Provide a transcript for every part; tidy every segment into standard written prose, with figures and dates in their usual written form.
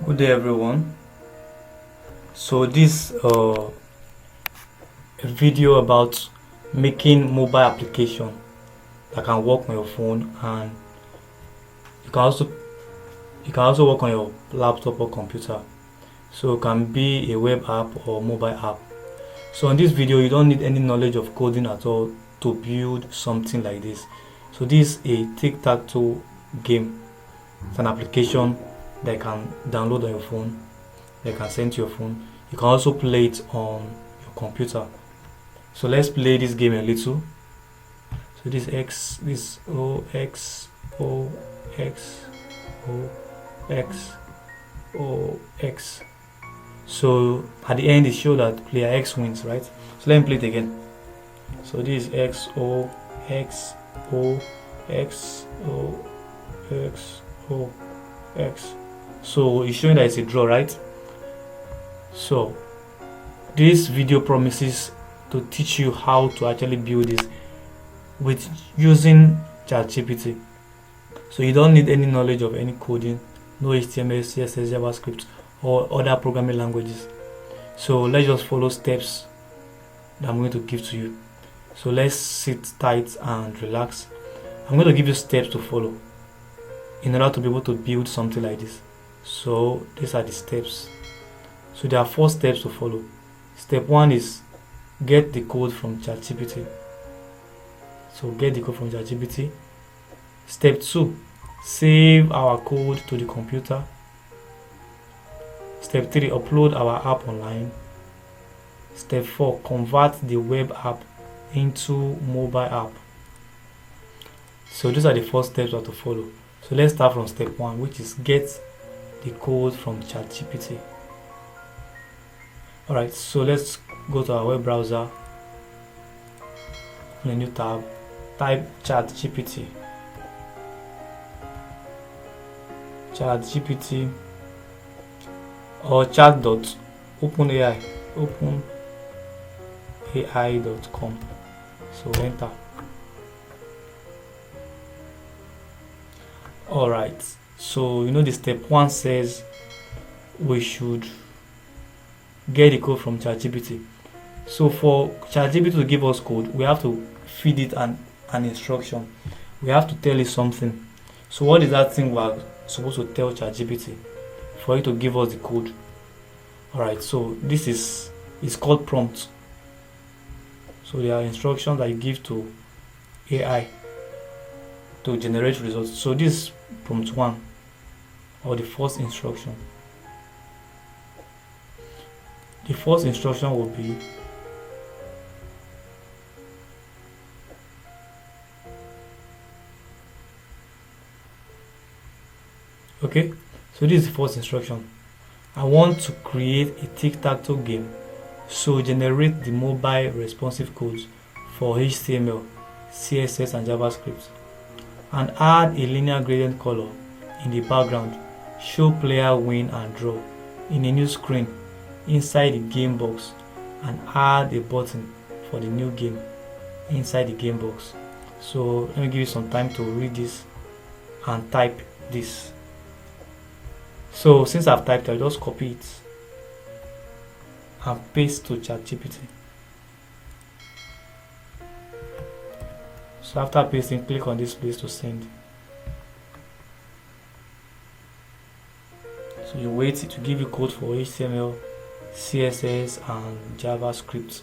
Good day, everyone. So this a video about making mobile application that can work on your phone, and you can also work on your laptop or computer. So it can be a web app or mobile app. So in this video, you don't need any knowledge of coding at all to build something like this. So this is a tic-tac-toe game. It's an application that you can download on your phone, that you can send to your phone. You can also play it on your computer. So let's play this game a little. So this O X O X O X O X. So at the end it shows that player X wins, right? So let me play it again. So this is X O X O X O X O X. So it's showing that it's a draw, right? So this video promises to teach you how to actually build this with using ChatGPT. So you don't need any knowledge of any coding, no HTML, CSS, JavaScript, or other programming languages. So let's just follow steps that I'm going to give to you. So let's sit tight and relax. I'm going to give you steps to follow in order to be able to build something like this. So these are the steps. So there are 4 steps to follow. Step 1 is get the code from ChatGPT. So get the code from ChatGPT. Step 2, save our code to the computer. Step 3, upload our app online. Step 4, convert the web app into mobile app. So these are the 4 steps we have to follow. So let's start from step 1, which is get the code from ChatGPT. Alright, so let's go to our web browser, open a new tab, type ChatGPT. ChatGPT or chat.openai, openai.com. So enter. Alright, so the step 1 says we should get the code from ChatGPT. So for ChatGPT to give us code, we have to feed it an instruction. We have to tell it something. So what is that thing we are supposed to tell ChatGPT for it to give us the code? Alright, so this is called prompt. So there are instructions that you give to AI to generate results. So this is prompt 1, or the first instruction. The first instruction will be okay. So this is the first instruction. I want to create a tic-tac-toe game. So generate the mobile responsive codes for HTML, CSS and JavaScript, and add a linear gradient color in the background. Show player win and draw in a new screen inside the game box, and add a button for the new game inside the game box. So let me give you some time to read this and type this. So since I've typed, I'll just copy it and paste to ChatGPT. So after pasting, click on this place to send. So you wait to give you code for HTML, CSS and JavaScript.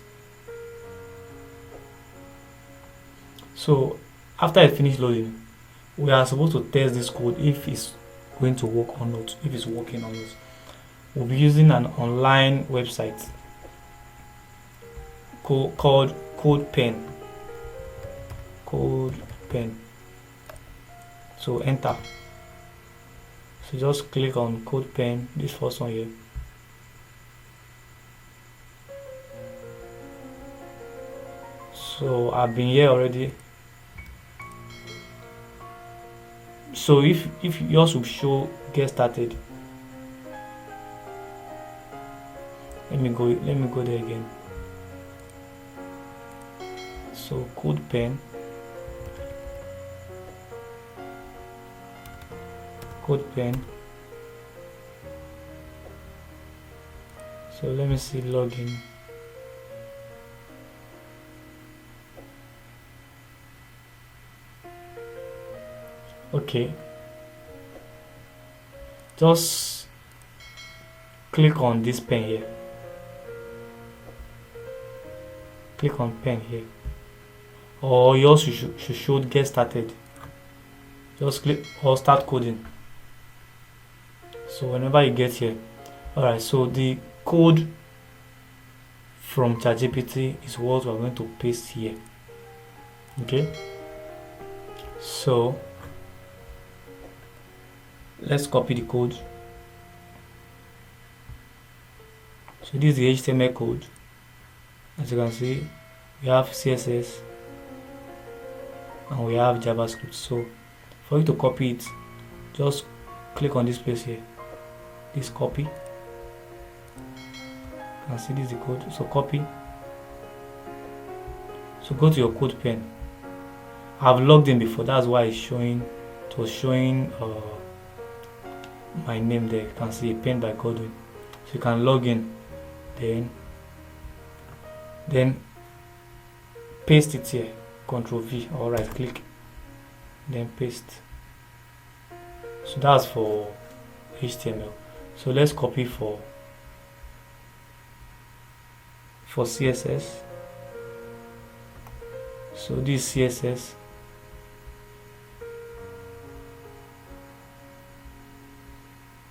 So after it finished loading, we are supposed to test this code if it's going to work or not, if it's working or not. We'll be using an online website called CodePen. So enter. So just click on CodePen, this first one here. So I've been here already. So if yours will show get started, let me go there again. So CodePen, So let me see login. Okay, just click on this pen here. Click on pen here, or you also should get started. Just click or start coding. So whenever you get here, alright, so the code from ChatGPT is what we're going to paste here. Okay, so let's copy the code. So this is the HTML code. As you can see, we have CSS and we have JavaScript. So for you to copy it, just click on this place here, this copy. You can see this is the code. So copy. So go to your code pen. I've logged in before, that's why it was showing my name there. You can see a pen by Godwin. So you can log in, then paste it here, Ctrl V or right click, then paste. So that's for HTML. So let's copy for CSS. So this CSS,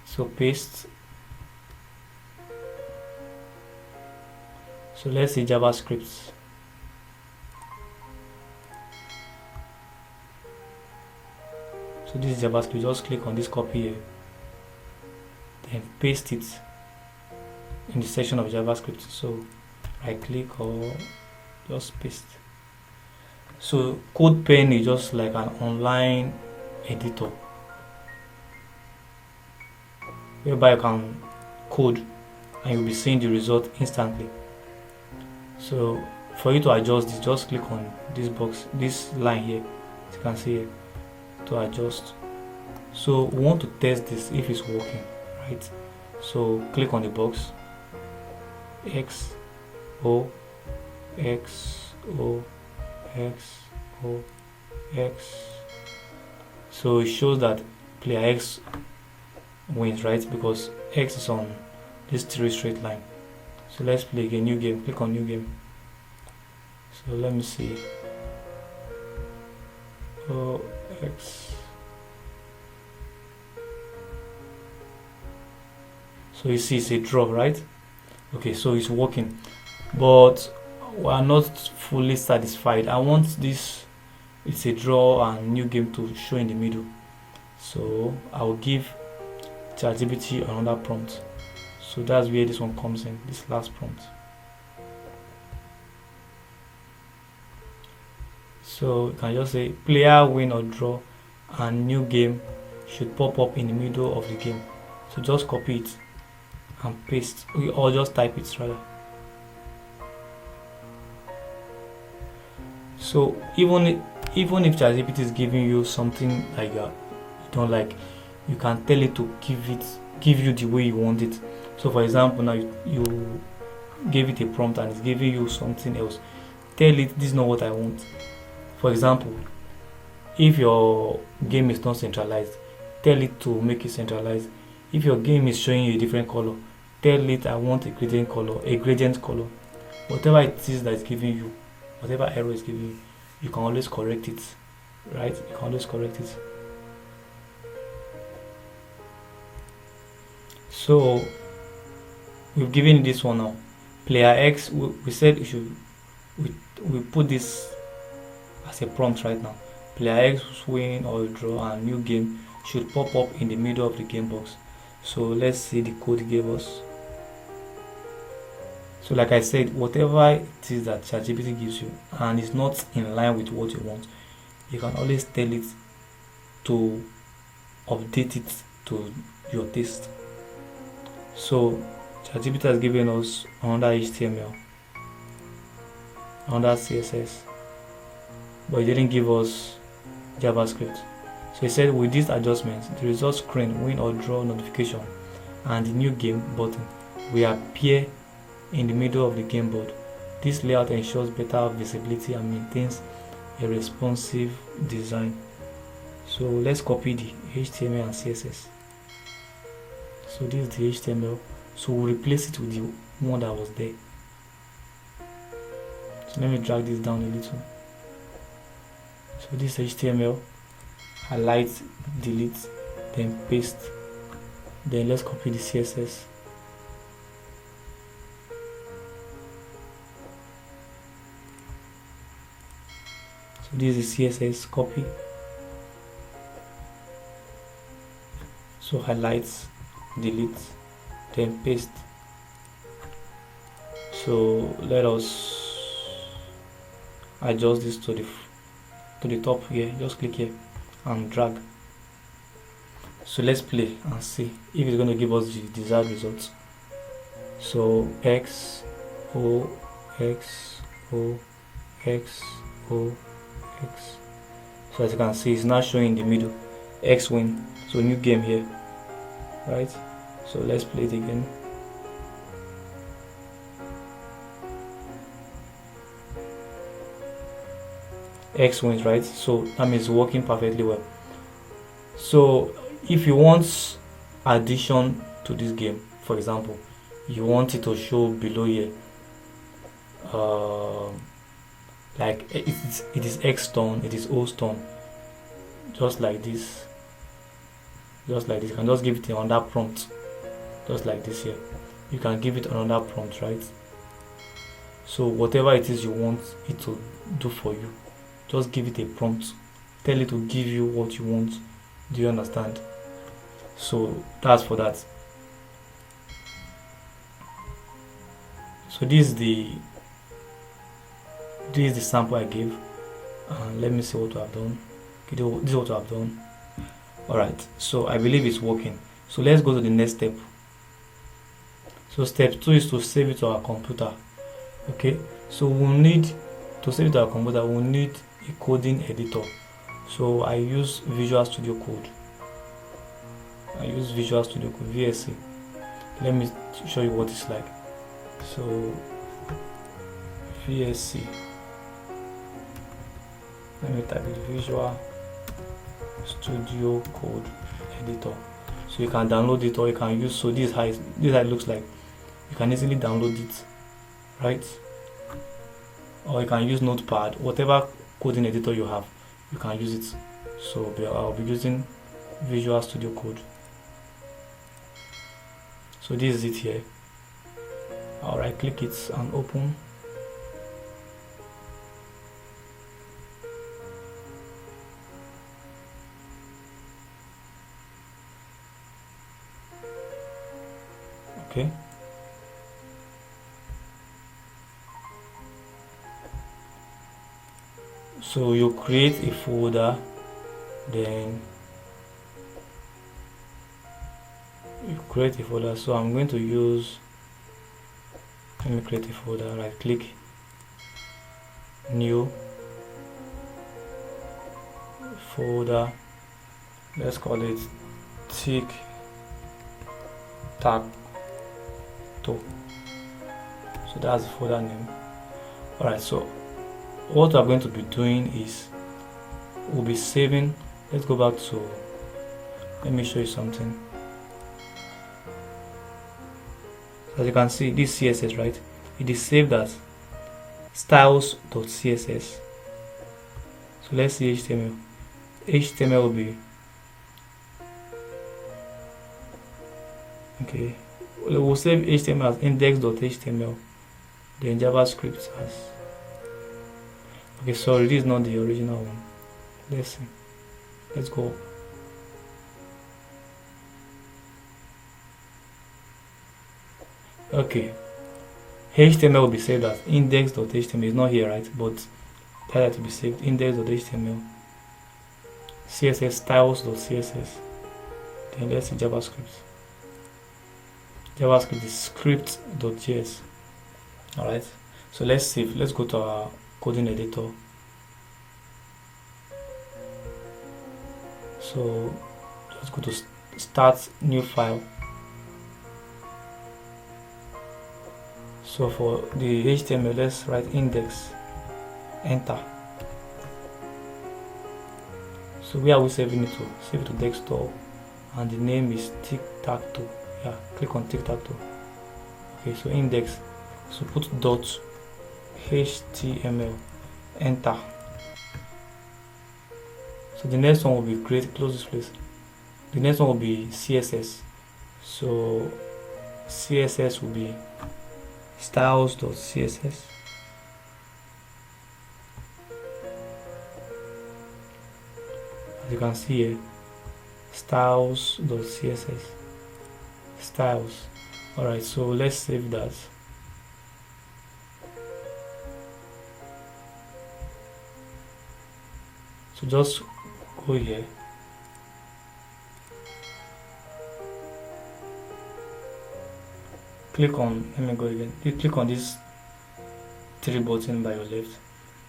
so paste. So let's see JavaScript. So this is JavaScript. Just click on this copy here, then paste it in the section of JavaScript. So right click or just paste. So CodePen is just like an online editor whereby you can code and you'll be seeing the result instantly. So for you to adjust this, just click on this box, this line here, as you can see here, to adjust. So we want to test this if it's working, right? So click on the box, X O X O X O X. So it shows that player X wins, right? Because X is on this 3 straight line. So let's play a new game. Click on new game. So let me see. O X. So you see it's a draw, right? Okay, so it's working, but we are not fully satisfied. I want this, it's a draw and new game to show in the middle. So I will give ChatGPT another prompt. So that's where this one comes in, this last prompt. So you can just say player win or draw and new game should pop up in the middle of the game. So just copy it and paste, or just type it rather. So even if ChatGPT is giving you something like you don't like, you can tell it to give you the way you want it. So for example, now you gave it a prompt and it's giving you something else. Tell it this is not what I want. For example, if your game is not centralized, tell it to make it centralized. If your game is showing you a different color, tell it I want a gradient color. Whatever it is that is giving you, whatever error is giving you, you can always correct it, right? You can always correct it. So we've given this one now. Player X, we said we put this as a prompt right now. Player X win or draw and new game should pop up in the middle of the game box. So let's see the code it gave us. So like I said, whatever it is that ChatGPT gives you and it's not in line with what you want, you can always tell it to update it to your taste. So ChatGPT has given us another HTML, another CSS, but it didn't give us JavaScript. So he said with these adjustments, the result screen win or draw notification and the new game button will appear in the middle of the game board. This layout ensures better visibility and maintains a responsive design. So let's copy the HTML and CSS. So this is the HTML. So we'll replace it with the one that was there. So let me drag this down a little. So this HTML, highlight, delete, then paste. Then let's copy the CSS. So this is CSS, copy. So highlight, delete, then paste. So let us adjust this to the top here. Just click here and drag. So let's play and see if it's going to give us the desired results. So X O X O X O X. So as you can see, it's now showing in the middle. X win. So new game here, right? So let's play it again. X wins, right? So that means working perfectly well. So if you want addition to this game, for example, you want it to show below here, like it is X stone, it is O stone, just like this. You can just give it another prompt, just like this here. You can give it another prompt, right? So whatever it is you want it to do for you, just give it a prompt. Tell it to give you what you want. Do you understand? So that's for that. So this is the sample I gave. Let me see what I've done. Okay, this is what I've done. Alright, so I believe it's working. So let's go to the next step. So step 2 is to save it to our computer. Okay, so we'll need to save it to our computer, we'll need a coding editor. So I use Visual Studio Code. VSC. Let me show you what it's like. So VSC. Let me type it, Visual Studio Code Editor. So you can download it or you can use. So this is how it looks like. You can easily download it, right? Or you can use Notepad, whatever coding editor you have, you can use it. So I'll be using Visual Studio Code. So this is it here. I'll right click it and open. Okay. So you create a folder, then you create a folder. So I'm going to use, let me create a folder, right click, new folder, let's call it tic tac toe. So that's the folder name. Alright, so what we're going to be doing is we'll be saving. Let's go back to, let me show you something. As you can see, this CSS, right, it is saved as styles.css. So let's see HTML. HTML will be, okay, we'll save HTML as index.html, then JavaScript as, okay, sorry, this is not the original one. Let's see. Let's go. Okay, HTML will be saved as index.html. It's not here, right? But that had to be saved index.html. CSS styles.css. Then let's see JavaScript. JavaScript is script.js. Alright, so let's save. Let's go to our coding editor. So let's go to start new file. So for the HTML, let's write index, enter. So where are we saving it to? Save it to desktop, and the name is tic-tac-toe. Yeah, click on tic-tac-toe. Okay, so index, so put dot HTML, enter. So the next one will be create, close this place. The next one will be CSS. So CSS will be styles.css. As you can see here, styles.css, styles. Alright, so let's save that. So just go here, click on, let me go again, you click on this three button by your left,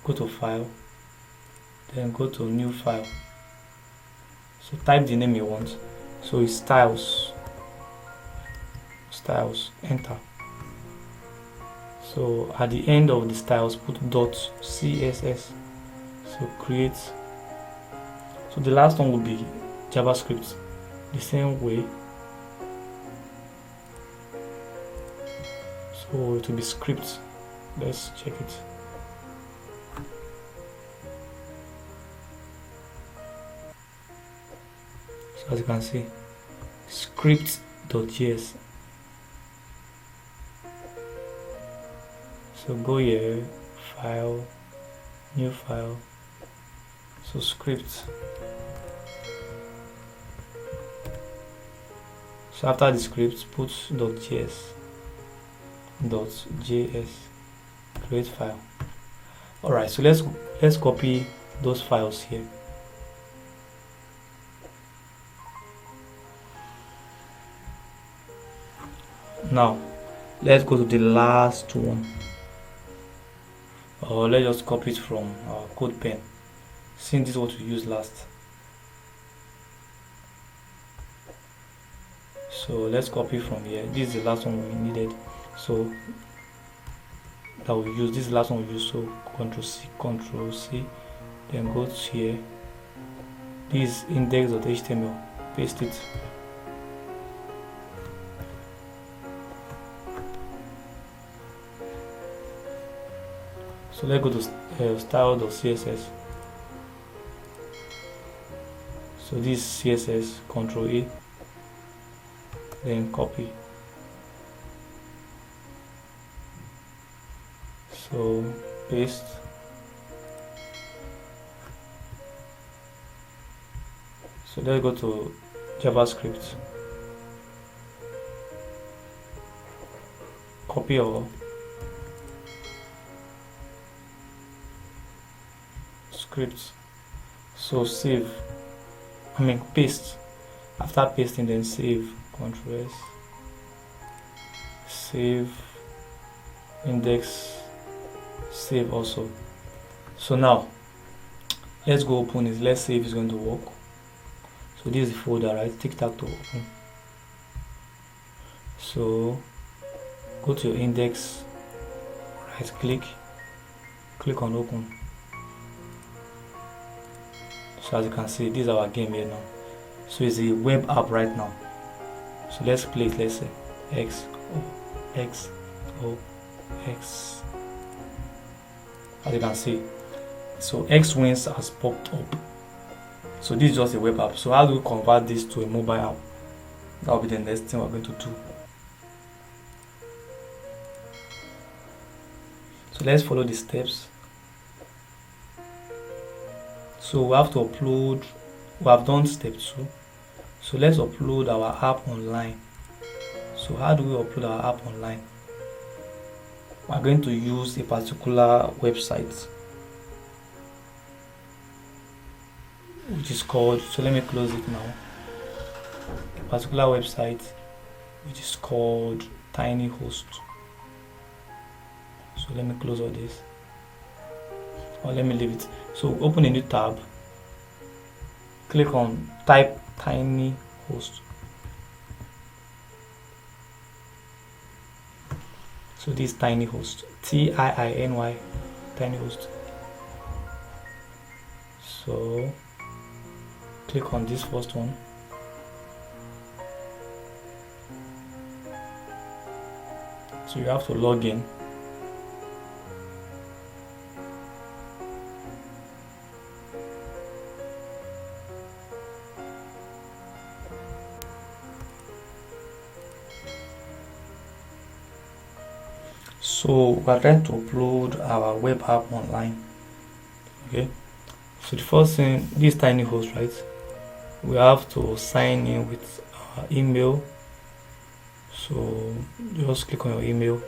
go to file, then go to new file. So type the name you want. So it's styles, enter. So at the end of the styles, put .css. So create. So the last one will be JavaScript, the same way. So it will be script. Let's check it. So as you can see, script.js. So go here, file, new file. So script. So after the script, put .js, create file. Alright, so let's copy those files here. Now let's go to the last one, or let's just copy it from our code pen, since this is what we used last. So let's copy from here. This is the last one we needed, so that we use. This is the last one we use. So Control C, then go to here. This is index.html. Paste it. So let's go to style.css. So this CSS, Control A, then copy. So paste. So let's go to JavaScript. Copy all. Scripts. So save. Paste. After pasting, then save. Control S. Save. Index. Save also. So now let's go open it. Let's see if it's going to work. So this is the folder, right? tic-tac-toe open. So go to your index, right click on open. So as you can see, this is our game here now. So it's a web app right now. So let's play it. Let's say X O X. As you can see, so X wins has popped up. So this is just a web app. So how do we convert this to a mobile app? That will be the next thing we're going to do. So let's follow the steps. So we have to upload. We have done step 2. So let's upload our app online. So how do we upload our app online? We're going to use a particular website, which is called, so let me close it now, a particular website which is called TinyHost. So let me close all this, or let me leave it. So open a new tab, click on type TinyHost. So this tiny host, TIINY, tiny host. So click on this first one. So you have to log in. So we are trying to upload our web app online. Okay, so the first thing, this tiny host, right? We have to sign in with our email. So just click on your email,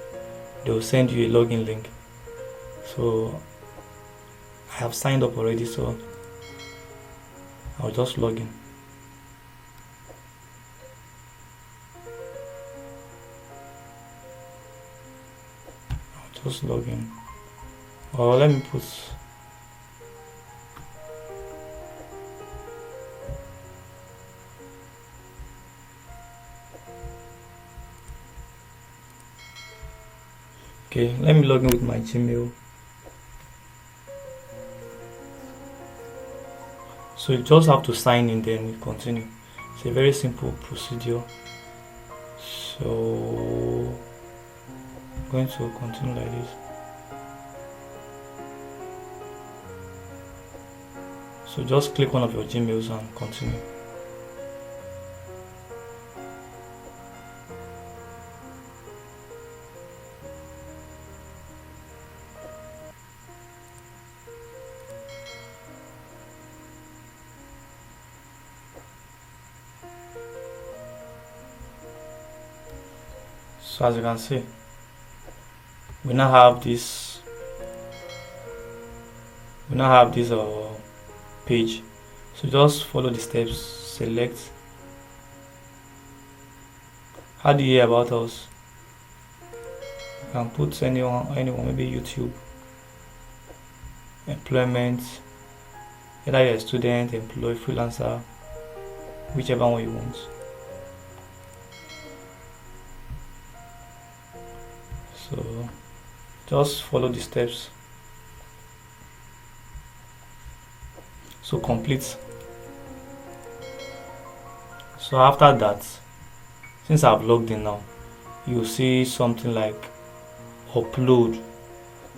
they will send you a login link. So I have signed up already, so I'll just log in. Just log in, or let me put okay, let me log in with my Gmail. So you just have to sign in, then we continue. It's a very simple procedure. So I'm going to continue like this. So just click one of your Gmails and continue. So as you can see, we now have this page. So just follow the steps, select. How do you hear about us? You can put anyone, maybe YouTube, employment, either you're a student, employee, freelancer, whichever one you want. So just follow the steps. So complete. So after that, since I've logged in now, you'll see something like upload.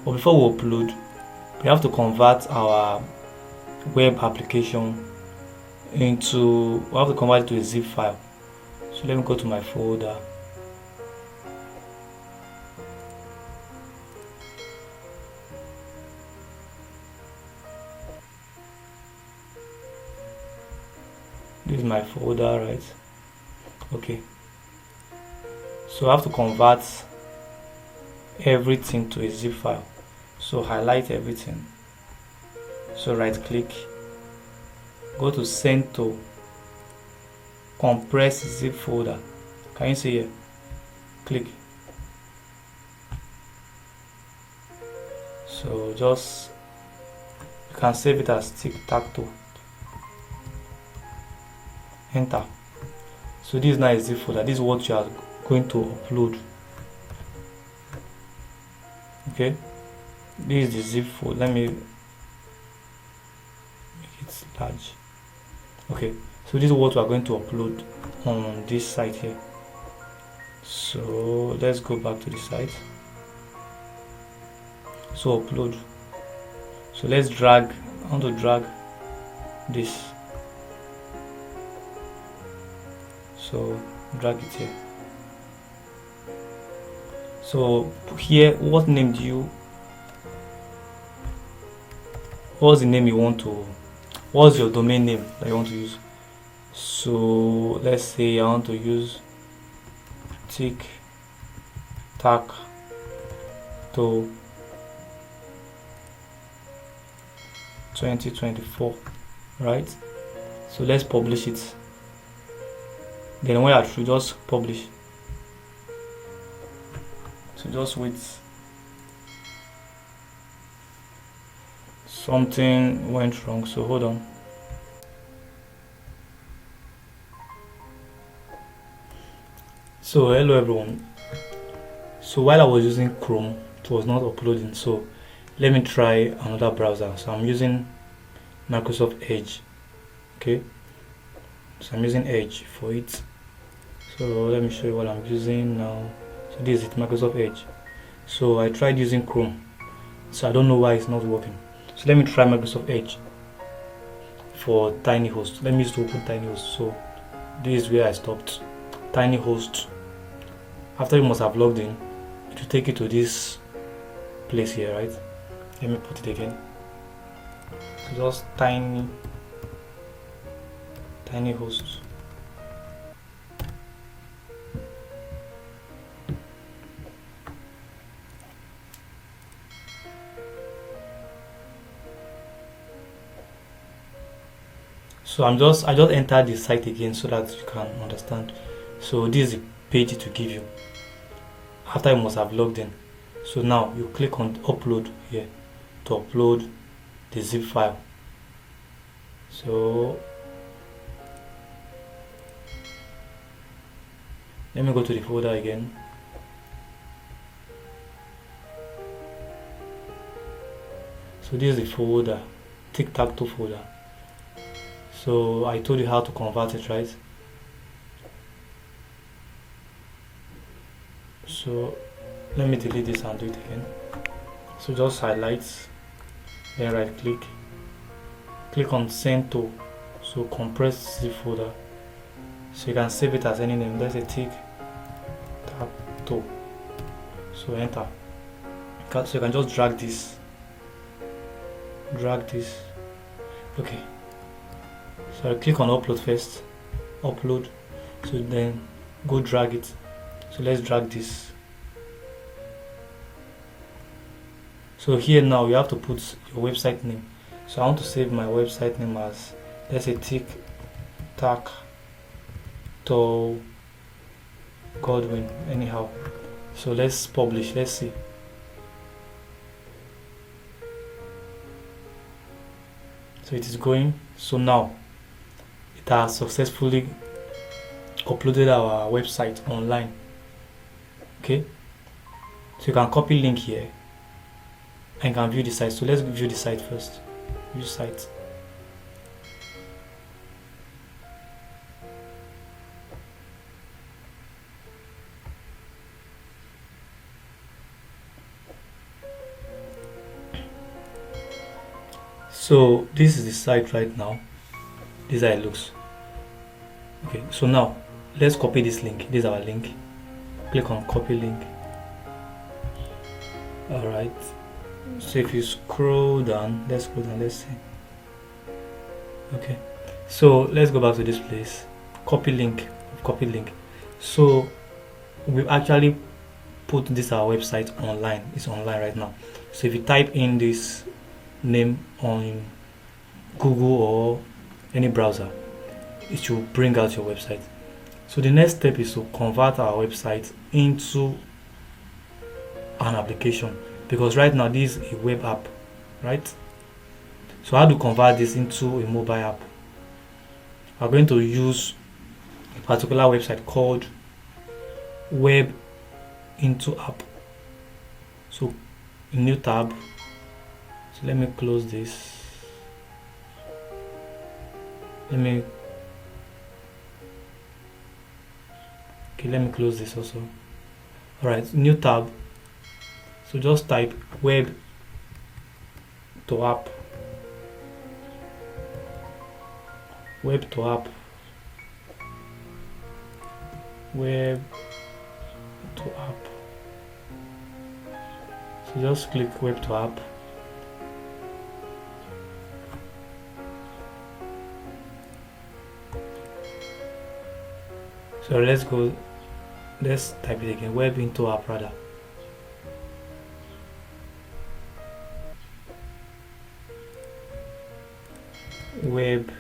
But before we upload, we have to convert our web application into, we have to convert it to a zip file. So let me go to my folder. This is my folder, right? Okay, so I have to convert everything to a zip file. So highlight everything, so right click, go to send to compress zip folder. Can you see here? Click. So just, you can save it as tic-tac-toe. Enter. So this is now a zip folder. This is what you are going to upload. Okay, this is the zip folder. Let me make it large. Okay, so this is what we are going to upload on this site here. So let's go back to the site. So upload. So let's drag. I want to drag this. So drag it here. So here, what's the name you want to, what's your domain name that you want to use? So let's say I want to use tic-tac-toe 2024, right? So let's publish it. Then when you are through, just publish. So just wait. Something went wrong, so hold on. So hello everyone. So while I was using Chrome, it was not uploading. So let me try another browser. So I'm using Microsoft Edge. Okay, so I'm using Edge for it. So let me show you what I'm using now. So this is Microsoft Edge. So I tried using Chrome, so I don't know why it's not working. So let me try Microsoft Edge for TinyHost. Let me just open TinyHost. So this is where I stopped. TinyHost. After you must have logged in, it will take you to this place here, right? Let me put it again. So just TinyHost. So I just entered the site again so that you can understand. So this is the page it will give you after you must have logged in. So now you click on upload here to upload the zip file. So let me go to the folder again. So this is the folder, tic-tac-toe folder. So I told you how to convert it, right? So let me delete this and do it again. So just highlight, then right click on send to. So compress zip folder. So you can save it as any name. Let's say tic-tac-toe. So enter. So you can just drag this. Okay. So I click on upload first. Upload. So then go drag it. So let's drag this. So here now you have to put your website name. So I want to save my website name as, let's say, tic-tac-toe Godwin. Anyhow. So let's publish. Let's see. So it is going. So now it has successfully uploaded our website online. Okay, so you can copy link here and you can view the site. So let's view the site first. View site. So this is the site right now. This is how it looks. Okay, so now let's copy this link. This is our link. Click on copy link. Alright, so if you scroll down, let's see. Okay, so let's go back to this place. Copy link. So we've actually put this our website online. It's online right now. So if you type in this name on Google or any browser, it should bring out your website. So the next step is to convert our website into an application, because right now this is a web app, right? So how to convert this into a mobile app? We're going to use a particular website called web into app. So a new tab. So let me close this. Let me close this also. Alright, new tab. So just type web to app. Web to app. Web to app. So just click web to app. So let's type it again, web into app rather. Web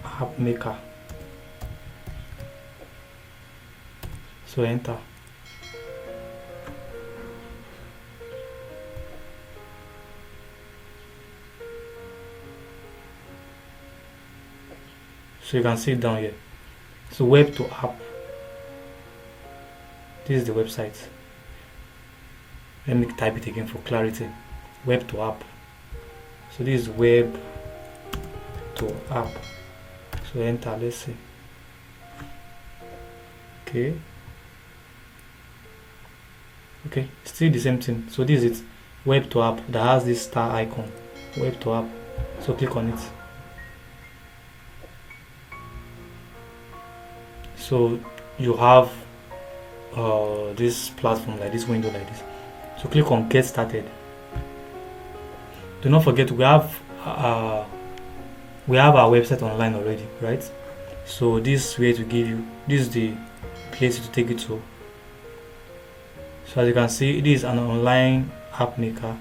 app maker. So enter. So you can see it down here. So web to app. This is the website. Let me type it again for clarity. Web to app. So this is web to app. So enter, let's see. Okay, still the same thing. So this is web to app that has this star icon. Web to app. So click on it. So you have this platform like this, window like this. So click on get started. Do not forget we have our website online already, right? So this way to give you, this is the place to take it to. So as you can see, it is an online app maker.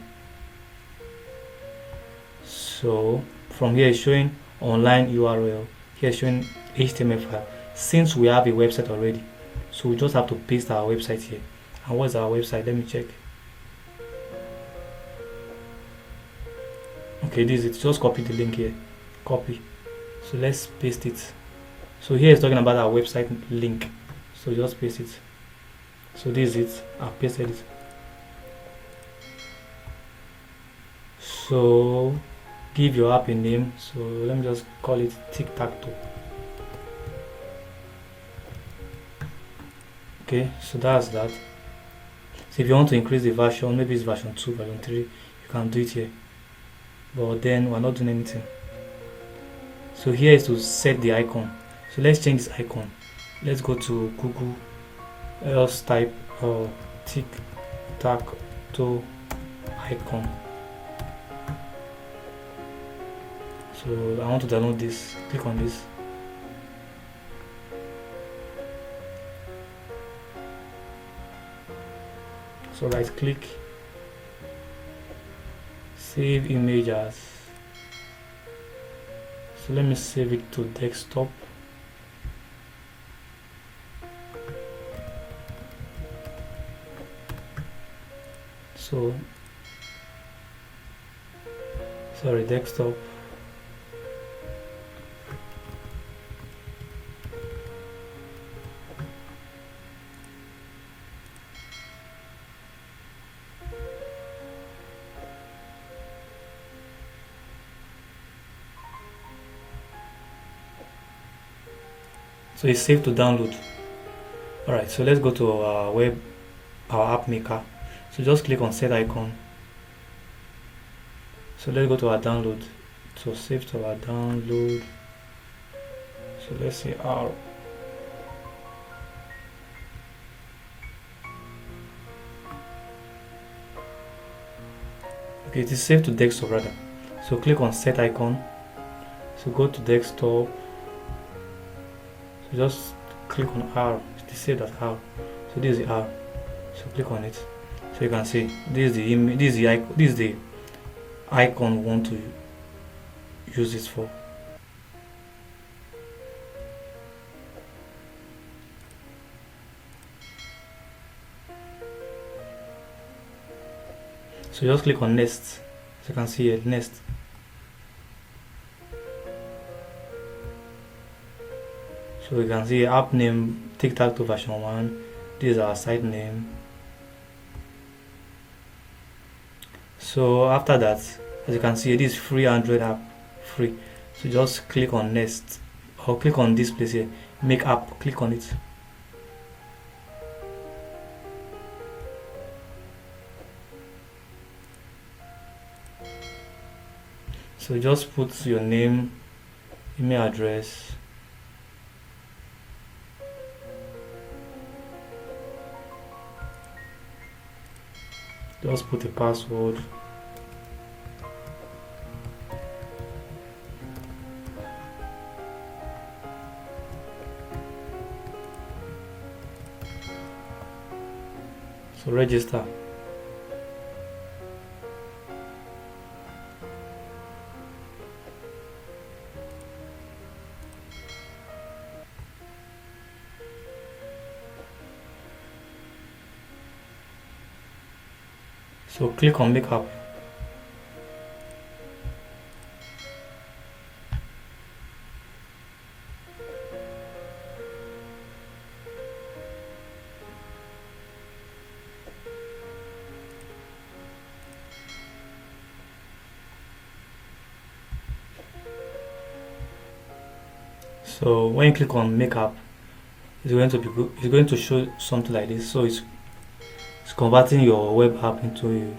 So from here it's showing online URL, here it's showing HTML file. Since we have a website already, so we just have to paste our website here. And what's our website? Let me check. Okay, this is it. Just copy the link here. Copy. So let's paste it. So here it's talking about our website link. So just paste it. So this is it. I've pasted it. So give your app a name. So let me just call it tic-tac-toe. Okay, so that's that. So if you want to increase the version, maybe it's version 2, version 3, you can do it here. But then we're not doing anything. So here is to set the icon. So let's change this icon. Let's go to Google. Let's type tic-tac-toe icon. So I want to download this. Click on this. So right click, save image as. So let me save it to desktop. So sorry, desktop. So it's safe to download. Alright, so let's go to our app maker. So just click on set icon. So let's go to our download. So save to our download. So let's say R. Okay, it is saved to desktop rather. So click on set icon. So go to desktop. So just click on R. It is saved as R. So this is the R. So click on it. So you can see this is the image. This is the icon we want to use this for. So just click on next. So you can see it next. So you can see app name tic-tac-toe version 1. This is our site name. So after that, as you can see, this is free Android app, free. So just click on next, or click on this place here, make app, click on it. So just put your name, email address, just put a password. So register. So click on make app. So when you click on make app, it's going to show something like this. So it's converting your web app into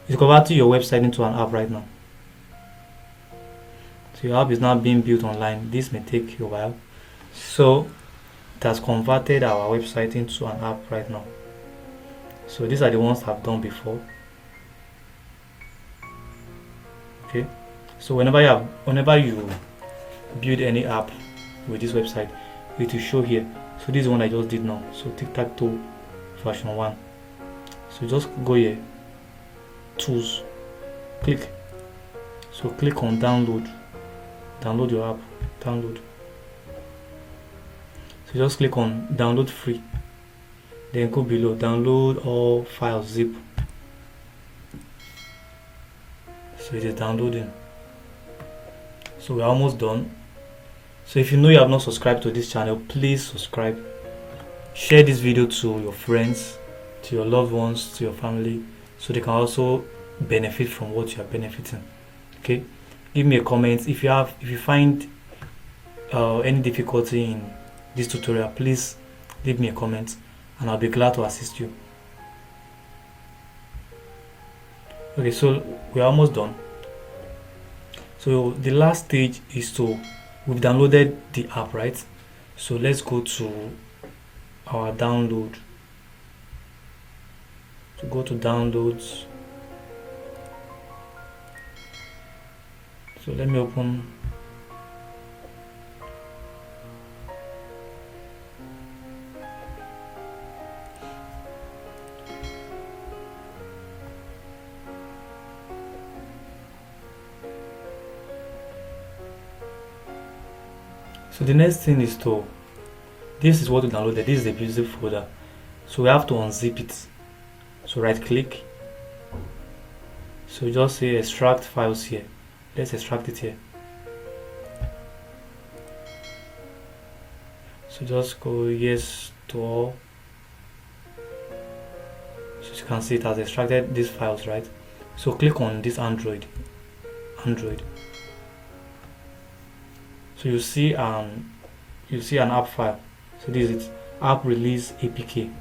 it's converting your website into an app right now. So your app is now being built online. This may take a while. So it has converted our website into an app right now. So these are the ones I've done before. Okay. So whenever you build any app with this website, it will show here. So this is one I just did now. So tic-tac-toe version 1. So just go here, tools, click. So click on download your app, download. So just click on download free, then go below download all files zip. So it is downloading. So we're almost done. So if you know you have not subscribed to this channel, please subscribe. Share this video to your friends, to your loved ones, to your family, so they can also benefit from what you are benefiting. Okay, give me a comment if you find any difficulty in this tutorial. Please leave me a comment and I'll be glad to assist you. Okay, so we're almost done. So the last stage is we've downloaded the app, right? So let's go to our download. So go to downloads. So let me open. So the next thing is this is what we downloaded. This is the music folder. So we have to unzip it. So right click. So just say extract files here. Let's extract it here. So just go yes to all. So you can see it has extracted these files, right? So click on this Android. So you see an app file. So this is it, app release APK.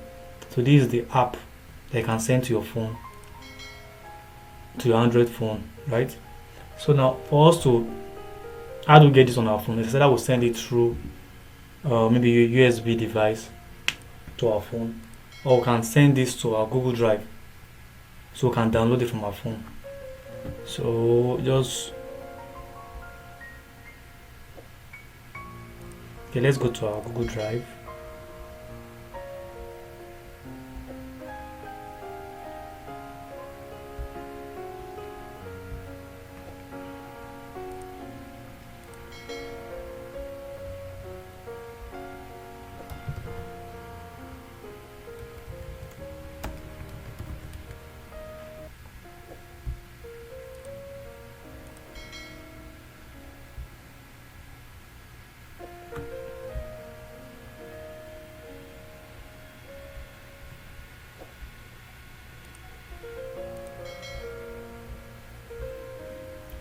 So this is the app that you can send to your phone, to your Android phone, right? So now for us to how do we get this on our phone? Instead I will send it through maybe a USB device to our phone, or we can send this to our Google Drive so we can download it from our phone. So just okay, let's go to our Google Drive.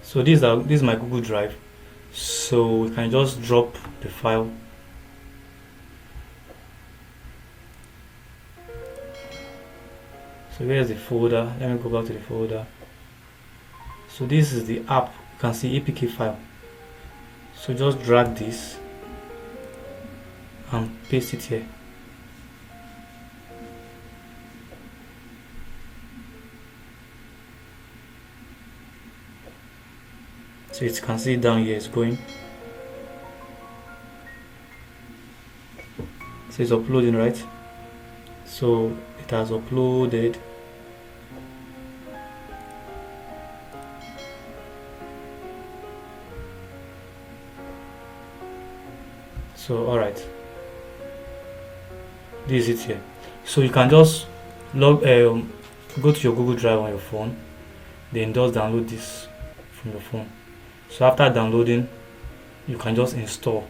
So this is my Google Drive. So we can just drop the file. So here's the folder. Let me go back to the folder. So this is the app. You can see APK file. So just drag this and paste it here. So you can see down here it's going. So it's uploading, right? So it has uploaded. So alright, this is it here. So you can just go to your Google Drive on your phone, then just download this from your phone. So after downloading, you can just install,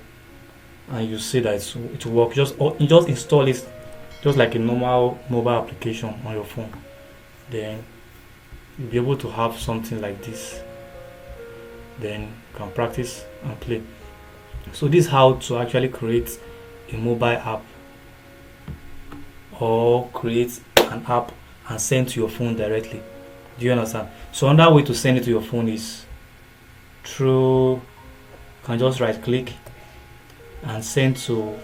and you see that it will work. You just install it just like a normal mobile application on your phone. Then you'll be able to have something like this. Then you can practice and play. So this is how to actually create a mobile app or create an app and send to your phone directly. Do you understand? So another way to send it to your phone is through, you can just right click and send to,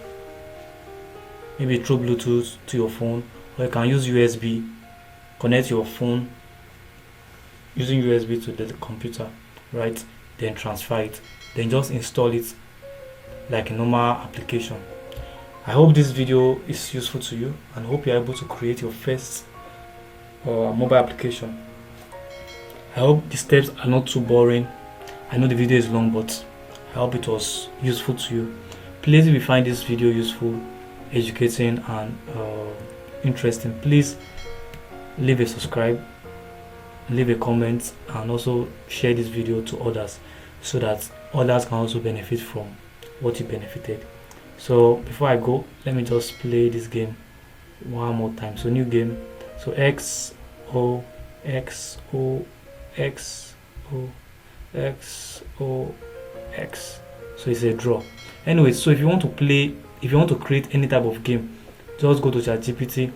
maybe through Bluetooth to your phone, or you can use USB, connect your phone using USB to the computer, right? Then transfer it, then just install it like a normal application. I hope this video is useful to you and hope you're able to create your first mobile application. I hope the steps are not too boring. I know the video is long, but I hope it was useful to you. Please, if you find this video useful, educating, and interesting, please leave a subscribe, leave a comment, and also share this video to others so that others can also benefit from what you benefited. So before I go, let me just play this game one more time. So new game. So X O X O X O X O X. So it's a draw. Anyway, so if you want to play, if you want to create any type of game, just go to ChatGPT,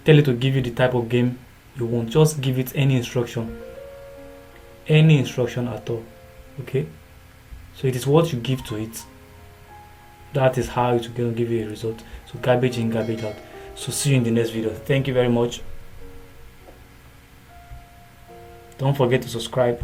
tell it to give you the type of game you want. Just give it any instruction at all. Okay, so it is what you give to it, that is how it's going to give you a result. So garbage in, garbage out. So see you in the next video. Thank you very much. Don't forget to subscribe.